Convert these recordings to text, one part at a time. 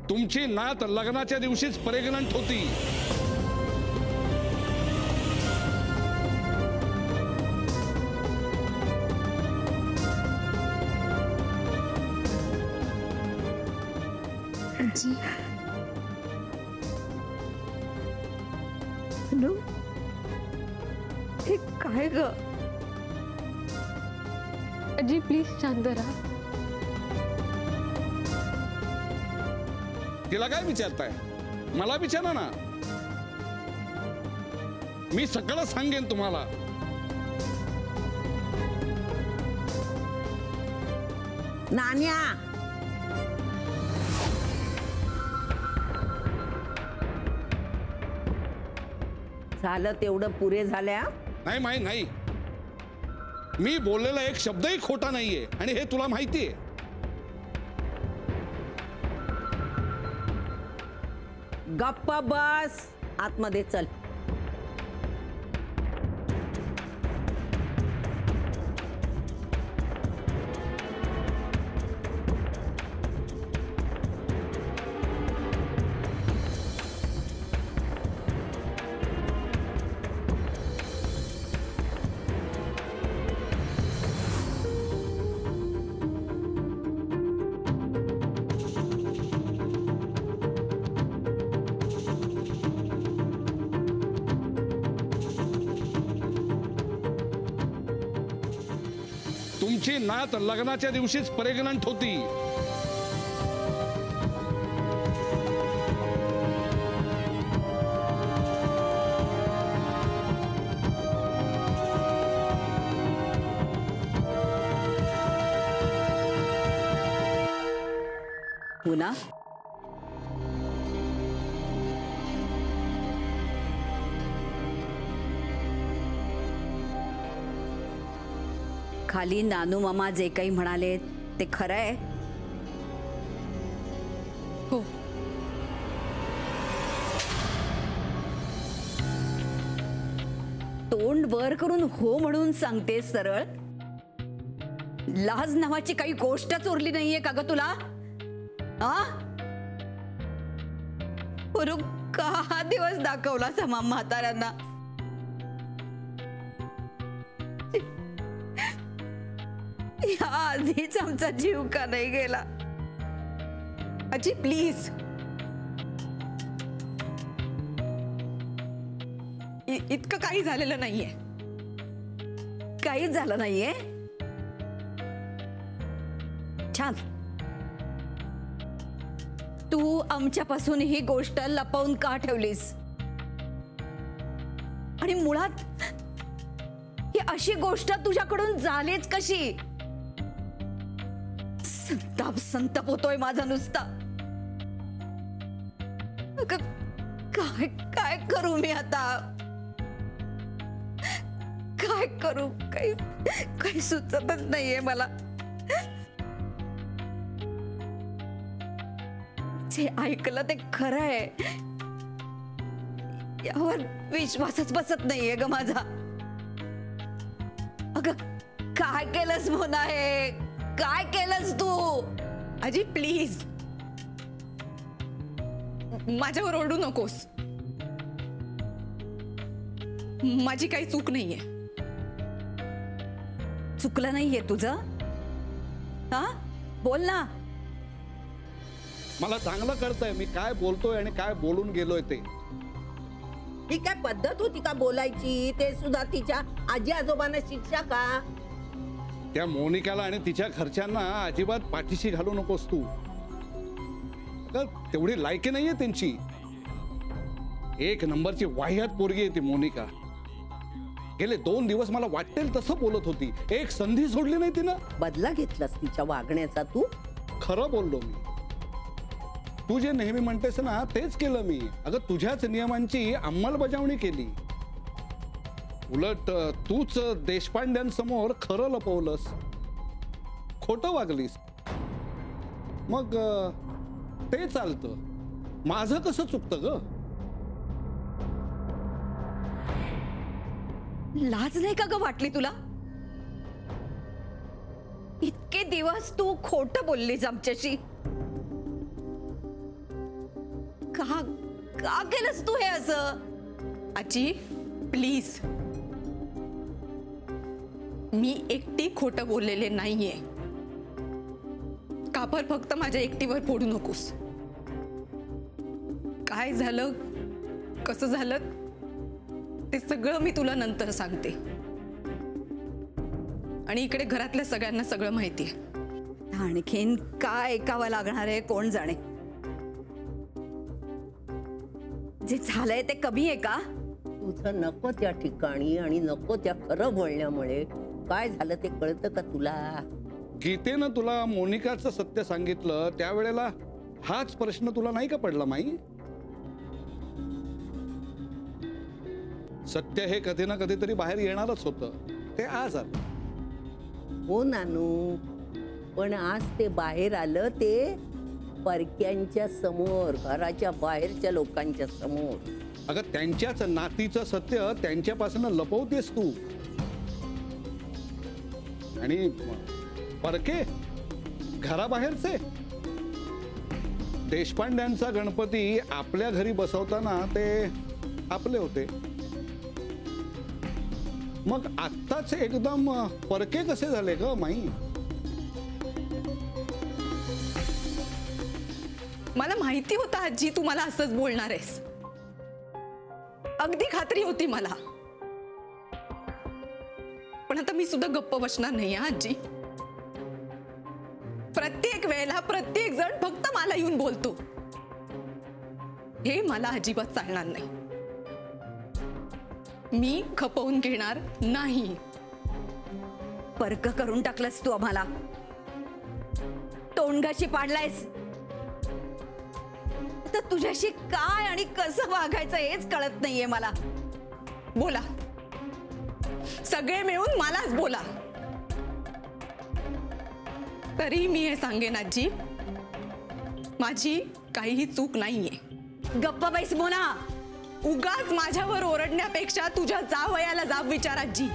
तुमची नात लग्नाच्या दिवशीच प्रेग्नंट होती। जी नो हे काय ग? अजी प्लीज शांत रहा। तिला काय विचारताय? मला विचारा ना, मी सगळं सांगेन तुम्हाला। नान्या झालं तेवढं पुरे झाल्या? नाही माही नाही, मी बोललेला एक शब्दही खोटा नाहीये आणि हे तुला माहितीये। गप्प बस, आतमध्ये चल। तुमची नात लग्नाच्या दिवशीच प्रेग्नंट होती। पुन्हा खाली नानू मामा जे काही म्हणाले ते खरं आहे? हो। तोंड वर करून हो म्हणून सांगते सरळ? लाज नावाची काही गोष्टच उरली नाहीये का ग तुला? का दिवस दाखवला समा म्हाताऱ्यांना? या आधीच आमचा जीव का नाही गेला? अजी प्लीज, इतकं काही झालेलं नाहीये। काहीच झालं नाहीये? छान। तू आमच्यापासून ही गोष्ट लपवून का ठेवलीस? आणि मुळात ही अशी गोष्ट तुझ्याकडून झालीच कशी? संताप होतोय माझा नुसता। काय काय करू मी आता? काय करू? काही सुचतच नाहीये मला। जे ऐकलं ते खरं आहे यावर विश्वासच बसत नाहीये ग माझा। अगं काय केलंस मोना? हे काय केलंस तू? अजी प्लीज, माझ्यावर ओरडू नकोस। माझी काही चूक नाहीये। चुकलं नाहीये तुझं? हा बोल ना। मला चांगलं कळतंय मी काय बोलतोय आणि काय बोलून गेलोय ते। ही काय पद्धत होती का बोलायची? ते सुद्धा तिच्या आजी आजोबांना शिक्षा का? त्या मोनिकाला आणि तिच्या घरच्यांना अजिबात पाठीशी घालू नकोस तू। तेवढी लायकी नाहीये त्यांची। एक नंबरची वाह्यात पोरगी आहे ती मोनिका। गेले 2 दिवस मला वाटेल तसं बोलत होती, एक संधी सोडली नाही तिनं। बदला घेतलास तिच्या वागण्याचा तू? खरं बोललो मी। तू जे नेहमी म्हणतेस ना तेच केलं मी। अगं तुझ्याच नियमांची अंमलबजावणी केली। उलट तूच देशपांड्यांसमोर खरं लपवलंस, खोटं वागलीस। मग ते चालतं, माझं कसं चुकतं ग? लाज नाही का ग वाटली तुला? इतके दिवस तू खोटं बोललीस आमच्याशी। का का केलंस तू हे असं? आजी प्लीज, मी एकटी खोटं बोललेले नाहीये. कापर फक्त माझ्या एकटीवर फोडू नकोस. काय झालं, कसं झालं ते सगळं मी तुला नंतर सांगते. आणि इकडे घरातल्या सगळ्यांना सगळं माहितीये. आणखीन काय ऐकावं लागणार आहे कोण जाणे. जे झालंय ते कमी आहे का? तुझं नको त्या ठिकाणी आणि नको त्या खरं बोलण्यामुळे काय झालं ते कळतं का तुला? गीतेनं तुला मोनिकाचं सत्य सांगितलं त्यावेळेला हाच प्रश्न तुला नाही का पडला माई? सत्य हे कधी ना कधीतरी बाहेर येणारच होतं. ते आज आलं. हो नानू, पण आज ते बाहेर आलं ते परक्यांच्या समोर, घराच्या बाहेरच्या लोकांच्या समोर. अगं त्यांच्याच नातीचं सत्य त्यांच्यापासून लपवतेस तू. आणि परके घराबाहेरचे. देशपांड्यांचा गणपती आपल्या घरी बसवताना ते आपले होते, मग आत्ताच एकदम परके कसे झाले ग माई? मला माहिती होतं आजी तू मला असंच बोलणार आहेस. अगदी खात्री होती मला. पण आता मी सुद्धा गप्प बसणार नाही आजी. प्रत्येक वेळेला प्रत्येक जण फक्त मला येऊन बोलतो, हे मला अजिबात चालणार नाही. मी खपवून घेणार नाही. परक करून टाकलंस तू आम्हाला. तोंडगाशी पाडलायस. तर तुझ्याशी काय आणि कसं वागायचं हेच कळत नाहीये मला. बोला, सगळे मिळून मलाच बोला. तरी मी हे सांगेन आजी, माझी काहीही चूक नाहीये. गप्प बैस मोना. उगाच माझ्यावर ओरडण्यापेक्षा तुझ्या जावयाला जाब विचार आजी.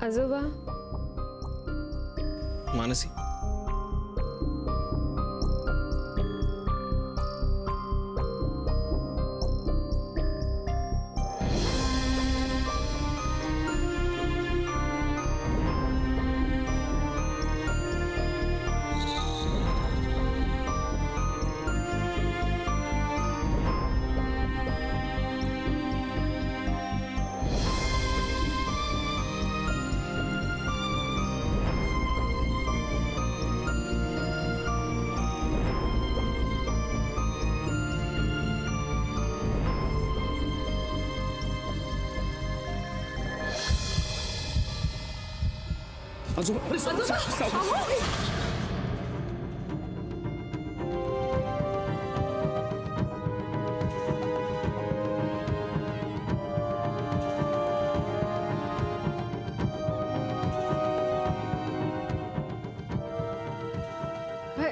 आजोबा. मानसी,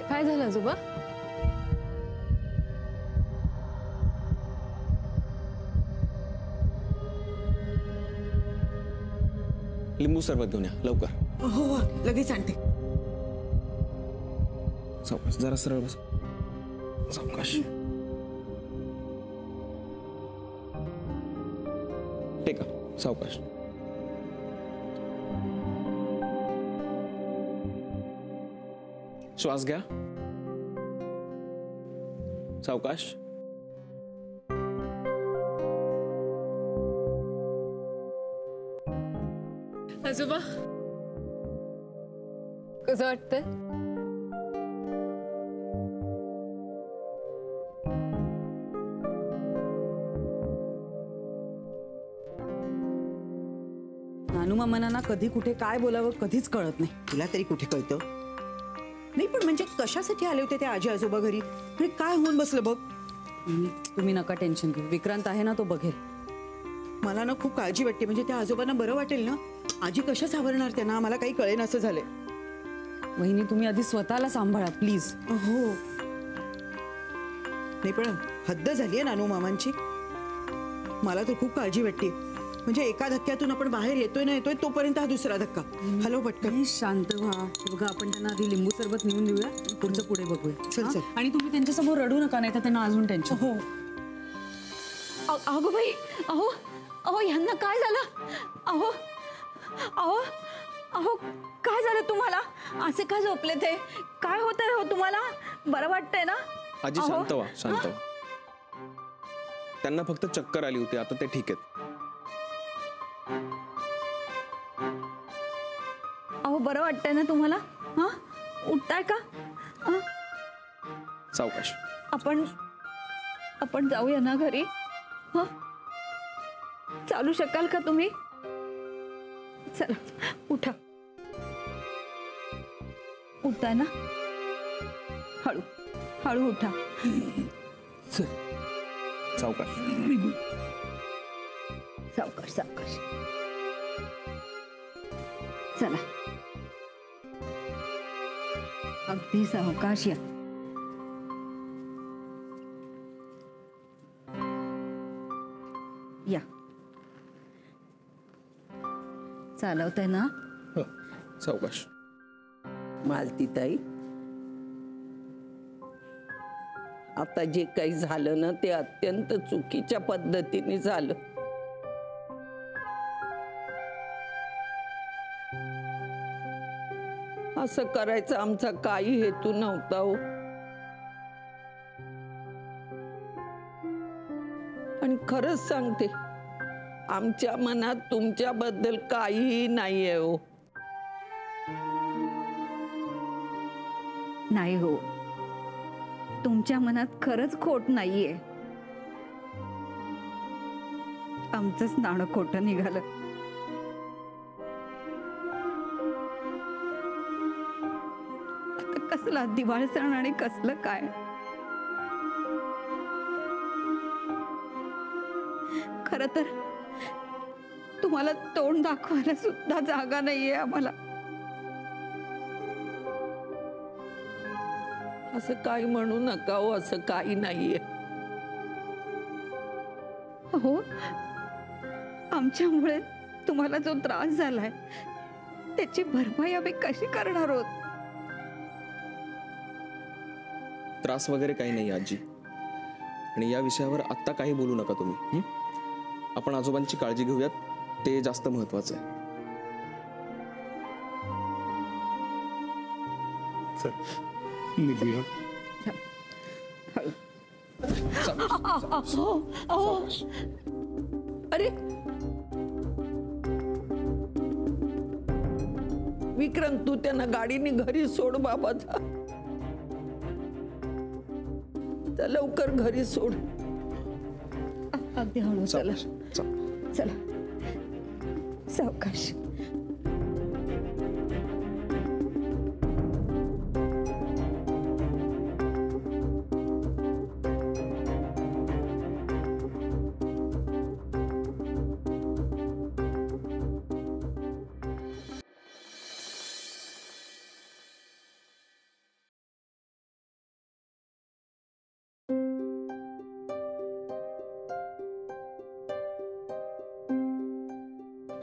काय झालं आजोबा? लिंबू सरबत घेऊन या लवकर. हो लगेच आणते. सावकाश, जरा सरळ बस. सावकाश. टेका, सावकाश. श्वास घ्या. सावकाश. आजोबा कसं वाटतंय? नानूमामांना कधी कुठे काय बोलावं कधीच कळत नाही. तुला तरी कुठे कळतं? नाही पण म्हणजे कशासाठी आले होते ते आजी आजोबा घरी आणि काय होऊन बसलं बघ. तुम्ही नका टेन्शन घेऊ. विक्रांत आहे ना, तो बघेल. मला ना खूप काळजी वाटते. म्हणजे त्या आजोबांना बरं वाटेल ना? आजी कशा सावरणार त्यांना? मला काही कळेन असं झालंय. वहिनी तुम्ही आधी स्वतःला सांभाळा प्लीज. हो नाही पण हद्द झालीये नानू मामांची. मला तर खूप काळजी वाटते. म्हणजे एका धक्क्यातून आपण बाहेर येतोय तोपर्यंत हा दुसरा धक्का. हॅलो पटकन. तुम्ही शांत व्हा. बघा आपण त्यांना आधी लिंबू सरबत नेऊन देऊया, पुढचं पुढे बघूया. चल, हा? चल. आणि तुम्ही त्यांच्यासमोर रडू नका, नाही तर त्यांना अजून टेन्शन. हो. अगो बाई, अहो अहो ह्यांना काय झालं? अहो अहो अहो काय झालं तुम्हाला? असे का झोपले ते? काय होतंय हो तुम्हाला? बरं वाटतंय ना? आजी अहो. शांत व्हा, शांत व्हा. त्यांना फक्त चक्कर आली होती, आता ते ठीक आहेत. अहो बरं वाटतंय ना तुम्हाला? हा, उठताय का? हा? सावकाश. आपण जाऊया ना घरी? हा, चालू शकाल का तुम्ही? चला उठा. उठताय ना? हळू हळू उठा. सावकाश. सावकाश सावकाश. चला अगदी सावकाश या. या चालवताय ना? हो, सावकाश. मालतीताई, आता जे काही झालं ना ते अत्यंत चुकीच्या पद्धतीने झालं. असं करायचा आमचा काही हेतू नव्हता हो. आणि खरंच सांगते, आमच्या मनात तुमच्याबद्दल काहीही नाहीये हो. नाही हो, तुमच्या मनात खरंच खोट नाहीये. आमचंच नाणं खोटं निघालं. आता कसला दिवाळ सण आणि कसलं काय. खर तर तुम्हाला तोंड दाखवायला सुद्धा जागा नाहीये आम्हाला. असं काही म्हणू नका हो, असं काही नाहीये. हो, आमच्यामुळे तुम्हाला जो त्रास झालाय त्याची भरपाई आम्ही कशी करणार आहोत? त्रास वगैरे काही नाही आजी, आणि या विषयावर आत्ता काही बोलू नका तुम्ही. हं? आपण आजोबांची काळजी घेऊयात, ते जास्त महत्वाचं आहे. चल निघूया. अरे विक्रम, तू त्यांना गाडीने घरी सोड बाबा. जा लवकर घरी सोड. अगदी हळू. चला सावकाश. चल. चला सावकाश.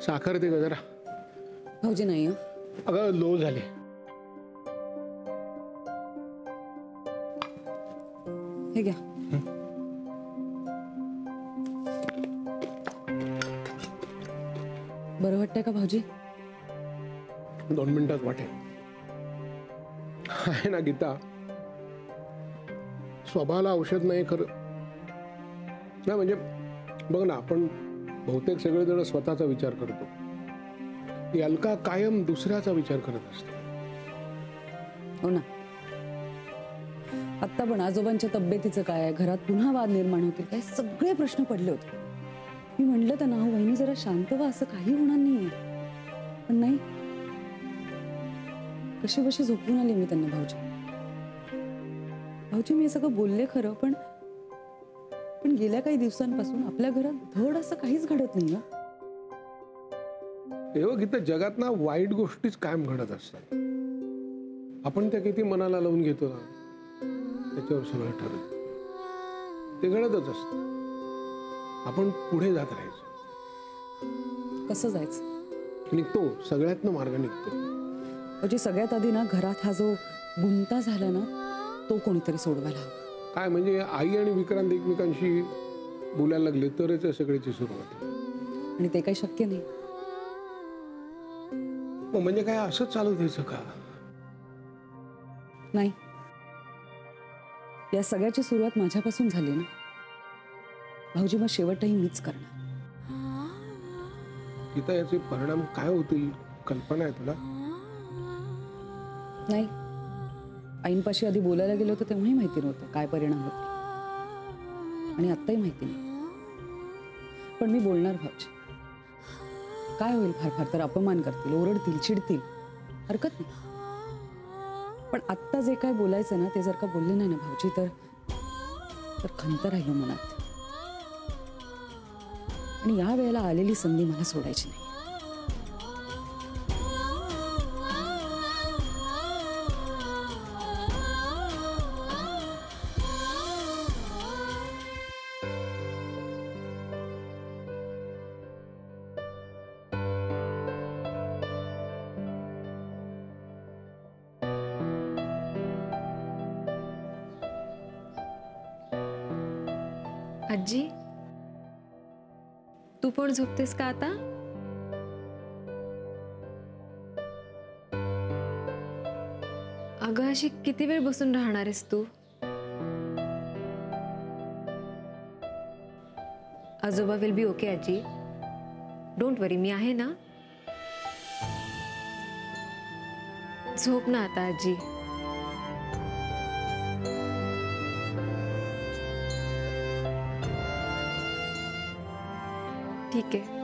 साखर दे ग जरा. भाऊजी नाही हं? अगं लो झाली. हे घ्या. बरं वाटतंय का भाऊजी? 2 मिनिटात वाटेल. आहे ना गीता, स्वभावाला औषध नाही खरं ना. म्हणजे बघ ना, आपण बहुतेक सगळेजण स्वतःचा विचार करतो. अलका कायम दुसऱ्याचा विचार करत असते. हो ना. आत्ता पण आजोबांच्या तब्येतीचं काय, घरात पुन्हा वाद निर्माण होतील काय, सगळे प्रश्न पडले होते. मी म्हणलं त्यांना, हो वहिनी जरा शांत व्हा, असं काही होणार नाहीये. पण नाही, कशी बशी झोपून आली मी त्यांना. भाऊजी मी हे सगळं बोलले खरं, पण गेल्या काही दिवसांपासून आपल्या घरात धड असं काहीच घडत नाही. तेव्हा गीता, जगात ना वाईट गोष्टीच कायम घडत असतात. आपण त्या किती मनाला लावून घेतो ना, त्याच्यावर सगळं ठरत. ते घडतच असतं. आपण पुढे जात राहायचं. कसं जायचं? निघतो, सगळ्यातनं मार्ग निघतो. म्हणजे सगळ्यात आधी ना घरात हा जो गुंता झाला ना तो कोणीतरी सोडवायला हवा. काय म्हणजे आई आणि विक्रांत एकमेकांशी बोलायला लागले तरच या सगळ्याची सुरुवात. आणि ते काही शक्य नाही. म्हणजे काय असंच चालू द्यायचं का? नाही, या सगळ्याची सुरुवात माझ्यापासून झाली ना भाऊजी, मग शेवटही मीच करणार. गीता, याचे परिणाम काय होतील कल्पना आहे तुला? नाही, आईंपाशी आधी बोलायला गेलो होतं तेव्हाही माहिती नव्हतं काय परिणाम होते, आणि आत्ताही माहिती नाही. पण मी बोलणार भाऊजी. काय होईल? फार फार तर अपमान करतील, ओरडतील, चिडतील, हरकत नाही. पण आत्ता जे काय बोलायचं ना ते जर का बोलले नाही ना भाऊजी तर खंत राहील मनात. आणि या वेळेला आलेली संधी मला सोडायची नाही. आजी, तू पण झोपतेस का आता? अगं, अशी किती वेळ बसून राहणार आहेस तू? आजोबा विल बी ओके आजी. डोंट वरी, मी आहे ना. झोप ना आता आजी. ठीक आहे.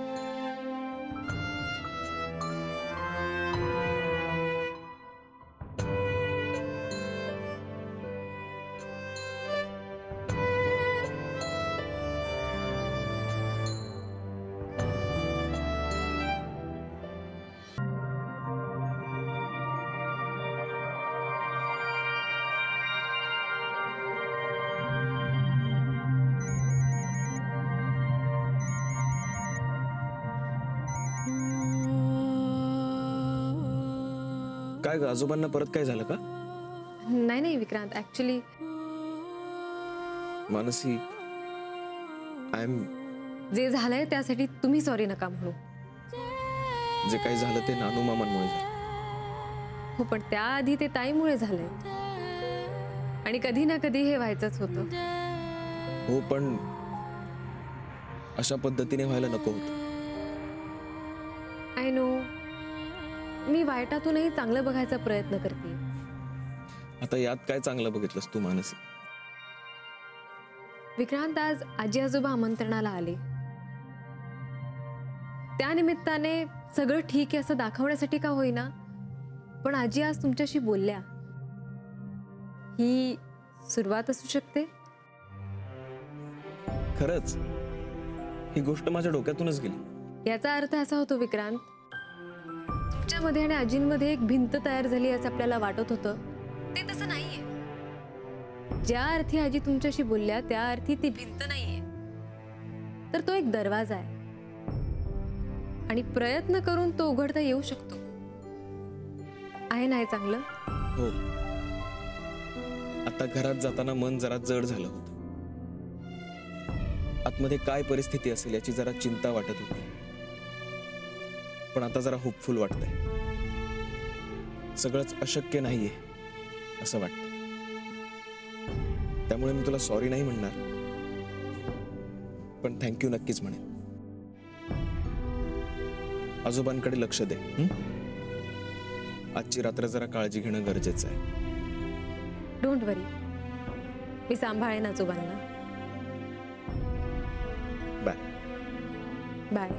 काय ग, आजोबांना परत काय झालं का? नाही नाही Vikrant, actually Mansi, I am. जे झालंय त्यासाठी तुम्ही सॉरी नका म्हणू. जे काही झालं ते नानू मामांमुळे झालं. हो, पण त्याआधी ते ताईमुळे झालंय. आणि कधी ना कधी हे व्हायचंच होतं. हो, पण अशा पद्धतीने व्हायला नको होतं. आय नो, मी वाईटातूनही चांगलं बघायचा प्रयत्न करते. आता यात काय चांगलं बघितलंस तू मानसी? विक्रांत, आज आजी आजोबा आमंत्रणाला आले. त्या निमित्ताने सगळं ठीक आहे असं दाखवण्यासाठी का होईना, पण आजी आज तुमच्याशी बोलल्या. ही सुरुवात असू शकते. खरंच ही गोष्ट माझ्या डोक्यातूनच गेली. याचा अर्थ असा होतो विक्रांत, तुमच्यामध्ये आणि आजींमध्ये एक भिंत तयार झाली असं आपल्याला वाटत होतं, ते तसं नाहीये. ज्या अर्थी आजी तुमच्याशी बोलल्या त्या अर्थी ती भिंत नाहीये, तर तो एक दरवाजा आहे. आणि प्रयत्न करून तो उघडता येऊ शकतो. आहे ना हे चांगलं? हो. आता घरात जाताना मन जरा जड झालं होतं. आतमध्ये काय परिस्थिती असेल याची जरा चिंता वाटत होती, पण आता जरा होपफुल वाटतंय. सगळंच अशक्य नाहीये असं वाटतंय. त्यामुळे मी तुला सॉरी नाही म्हणणार, पण थँक्यू नक्कीच म्हणेन. आजोबांकडे लक्ष दे. आजची रात्र जरा काळजी घेणं गरजेचं आहे. डोंट वरी, मी सांभाळेन आजोबांना. बाय. बाय.